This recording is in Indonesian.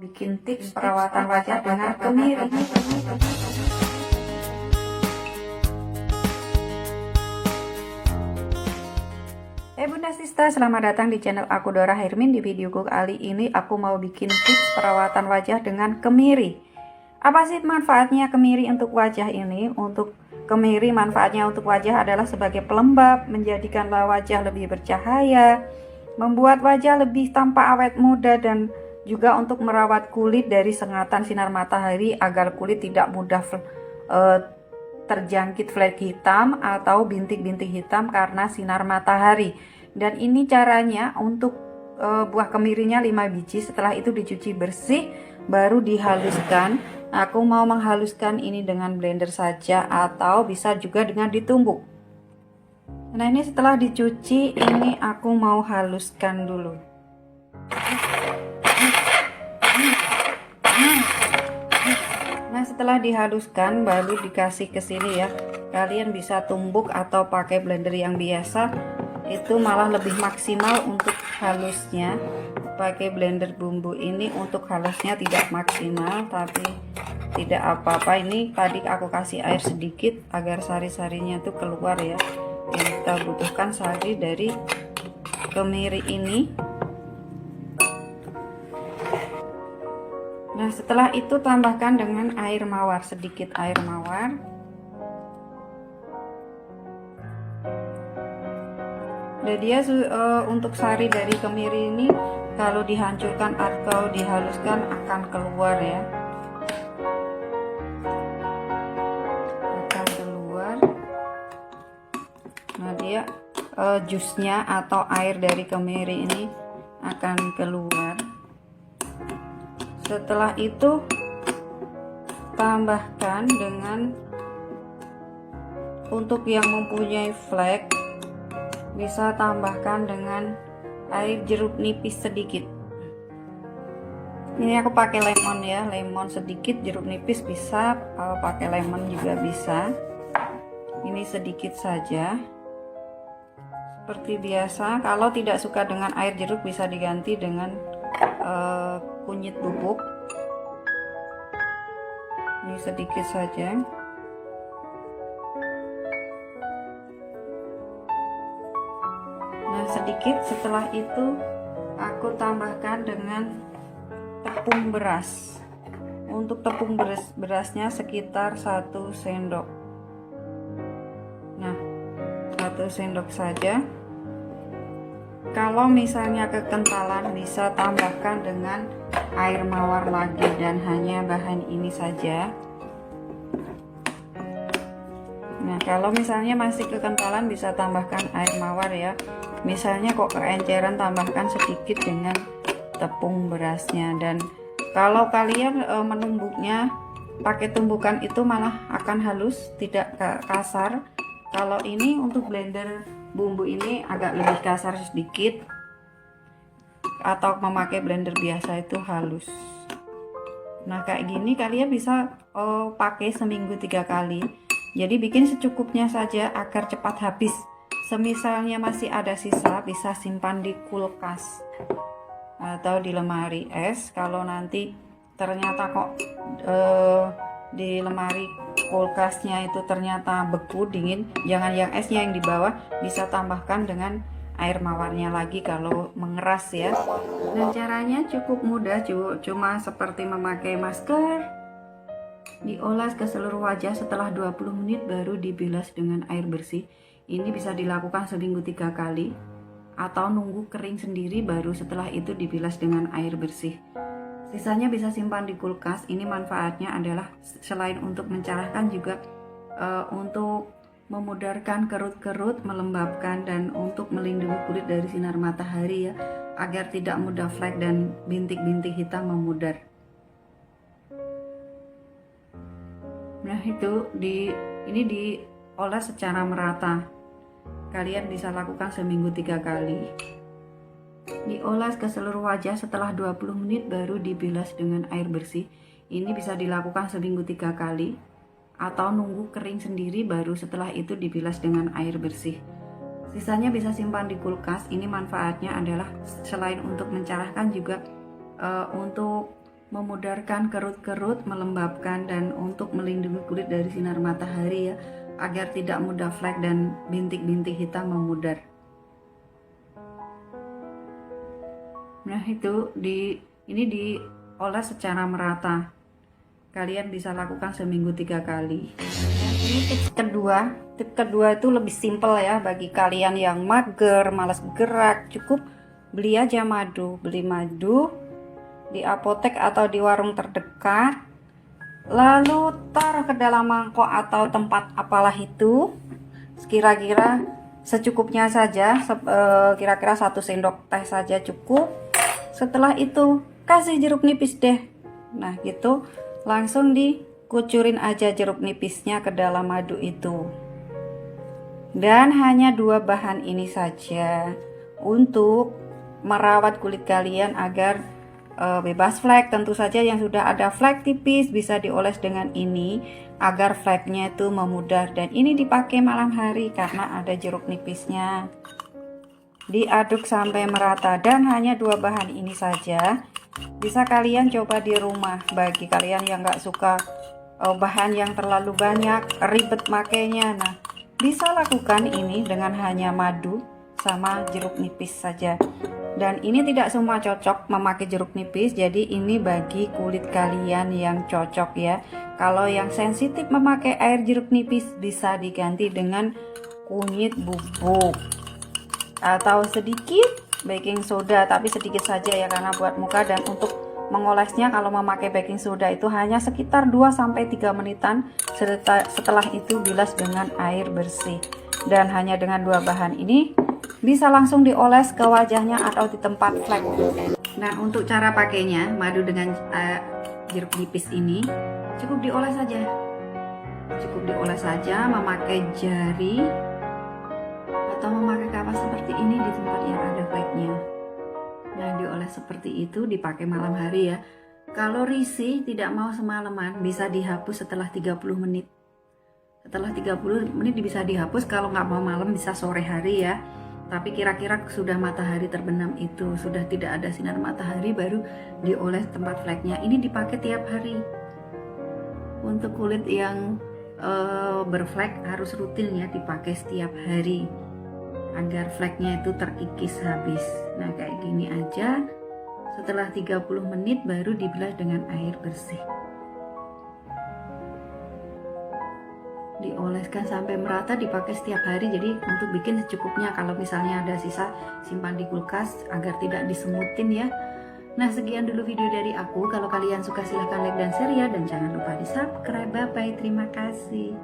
Bikin tips perawatan wajah dengan kemiri. Bunda Sista, selamat datang di channel aku Dora Hermin. Di videoku kali ini aku mau bikin tips perawatan wajah dengan kemiri. Apa sih manfaatnya kemiri untuk wajah ini? Untuk kemiri manfaatnya untuk wajah adalah sebagai pelembab, menjadikan wajah lebih bercahaya, membuat wajah lebih tampak awet muda, dan juga untuk merawat kulit dari sengatan sinar matahari agar kulit tidak mudah terjangkit flek hitam atau bintik-bintik hitam karena sinar matahari. Dan ini caranya untuk buah kemirinya 5 biji. Setelah itu dicuci bersih, baru dihaluskan. Aku mau menghaluskan ini dengan blender saja atau bisa juga dengan ditumbuk. Nah, ini setelah dicuci, ini aku mau haluskan dulu. Nah, setelah dihaluskan baru dikasih ke sini ya. Kalian bisa tumbuk atau pakai blender yang biasa. Itu malah lebih maksimal untuk halusnya. Pakai blender bumbu ini untuk halusnya tidak maksimal, tapi tidak apa-apa. Ini tadi aku kasih air sedikit agar sari-sarinya tuh keluar ya. Yang kita butuhkan sari dari kemiri ini. Nah, setelah itu tambahkan dengan air mawar, sedikit air mawar. Dan dia untuk sari dari kemiri ini kalau dihancurkan atau dihaluskan akan keluar ya. Akan keluar. Nah, dia jusnya atau air dari kemiri ini akan keluar. Setelah itu tambahkan dengan, untuk yang mempunyai flek bisa tambahkan dengan air jeruk nipis sedikit. Ini aku pakai lemon ya, lemon sedikit, jeruk nipis bisa, pakai lemon juga bisa. Ini sedikit saja. Seperti biasa, kalau tidak suka dengan air jeruk bisa diganti dengan kunyit bubuk. Ini sedikit saja. Nah, sedikit. Setelah itu aku tambahkan dengan tepung beras. Untuk tepung berasnya sekitar 1 sendok. Nah, 1 sendok saja. Kalau misalnya kekentalan bisa tambahkan dengan air mawar lagi, dan hanya bahan ini saja. Nah, kalau misalnya masih kekentalan bisa tambahkan air mawar ya. Misalnya kok keenceran, tambahkan sedikit dengan tepung berasnya. Dan kalau kalian menumbuknya pakai tumbukan itu malah akan halus, tidak kasar. Kalau ini untuk blender bumbu ini agak lebih kasar sedikit, atau memakai blender biasa itu halus. Nah, kayak gini kalian bisa pakai seminggu 3 kali. Jadi bikin secukupnya saja agar cepat habis. Semisalnya masih ada sisa, bisa simpan di kulkas atau di lemari es. Kalau nanti ternyata kok di lemari kulkasnya itu ternyata beku, dingin, jangan yang esnya yang di bawah, bisa tambahkan dengan air mawarnya lagi kalau mengeras ya. Dan caranya cukup mudah, cuma seperti memakai masker. Diolas ke seluruh wajah, setelah 20 menit baru dibilas dengan air bersih. Ini bisa dilakukan seminggu 3 kali, atau nunggu kering sendiri baru setelah itu dibilas dengan air bersih. Sisanya bisa simpan di kulkas. Ini manfaatnya adalah selain untuk mencerahkan juga untuk memudarkan kerut-kerut, melembabkan, dan untuk melindungi kulit dari sinar matahari ya, agar tidak mudah flek dan bintik-bintik hitam memudar. Nah, itu ini diolah secara merata. Kalian bisa lakukan seminggu 3 kali. Diolah ke seluruh wajah, setelah 20 menit baru dibilas dengan air bersih. Ini bisa dilakukan seminggu 3 kali, atau nunggu kering sendiri baru setelah itu dibilas dengan air bersih. Sisanya bisa simpan di kulkas. Ini manfaatnya adalah selain untuk mencerahkan juga untuk memudarkan kerut-kerut, melembabkan, dan untuk melindungi kulit dari sinar matahari ya, agar tidak mudah flek dan bintik-bintik hitam memudar. Nah itu ini diolah secara merata. Kalian bisa lakukan seminggu 3 kali. Ini tips kedua. Tips kedua itu lebih simpel ya bagi kalian yang mager, malas gerak. Cukup beli aja madu. Beli madu di apotek atau di warung terdekat, lalu taruh ke dalam mangkok atau tempat apalah itu, kira-kira secukupnya saja, kira-kira 1 sendok teh saja cukup. Setelah itu kasih jeruk nipis deh. Nah gitu, langsung dikucurin aja jeruk nipisnya ke dalam madu itu. Dan hanya 2 bahan ini saja untuk merawat kulit kalian agar bebas flek. Tentu saja yang sudah ada flek tipis bisa dioles dengan ini agar fleknya itu memudar, dan ini dipakai malam hari karena ada jeruk nipisnya. Diaduk sampai merata dan hanya 2 bahan ini saja. Bisa kalian coba di rumah. Bagi kalian yang nggak suka bahan yang terlalu banyak, ribet makainya, nah bisa lakukan ini dengan hanya madu sama jeruk nipis saja. Dan ini tidak semua cocok memakai jeruk nipis, jadi ini bagi kulit kalian yang cocok ya. Kalau yang sensitif memakai air jeruk nipis, bisa diganti dengan kunyit bubuk atau sedikit baking soda, tapi sedikit saja ya karena buat muka. Dan untuk mengolesnya kalau memakai baking soda itu hanya sekitar 2-3 menitan. Setelah itu bilas dengan air bersih. Dan hanya dengan 2 bahan ini bisa langsung dioles ke wajahnya atau di tempat flek. Nah untuk cara pakainya, madu dengan jeruk nipis ini cukup dioles saja. Cukup dioles saja memakai jari atau memakai kapas seperti ini di tempat yang ada fleknya. Nah dioles seperti itu, dipakai malam hari ya. Kalau risih tidak mau semalaman, bisa dihapus setelah 30 menit. Setelah 30 menit bisa dihapus. Kalau nggak mau malam bisa sore hari ya. Tapi kira-kira sudah matahari terbenam itu, sudah tidak ada sinar matahari, baru dioles tempat fleknya. Ini dipakai tiap hari. Untuk kulit yang berflek harus rutin ya, dipakai setiap hari agar fleknya itu terikis habis. Nah kayak gini aja. Setelah 30 menit baru dibilas dengan air bersih. Dioleskan sampai merata, dipakai setiap hari. Jadi untuk bikin secukupnya, kalau misalnya ada sisa simpan di kulkas agar tidak disemutin ya. Nah sekian dulu video dari aku. Kalau kalian suka silahkan like dan share ya, dan jangan lupa di subscribe. Bye bye, terima kasih.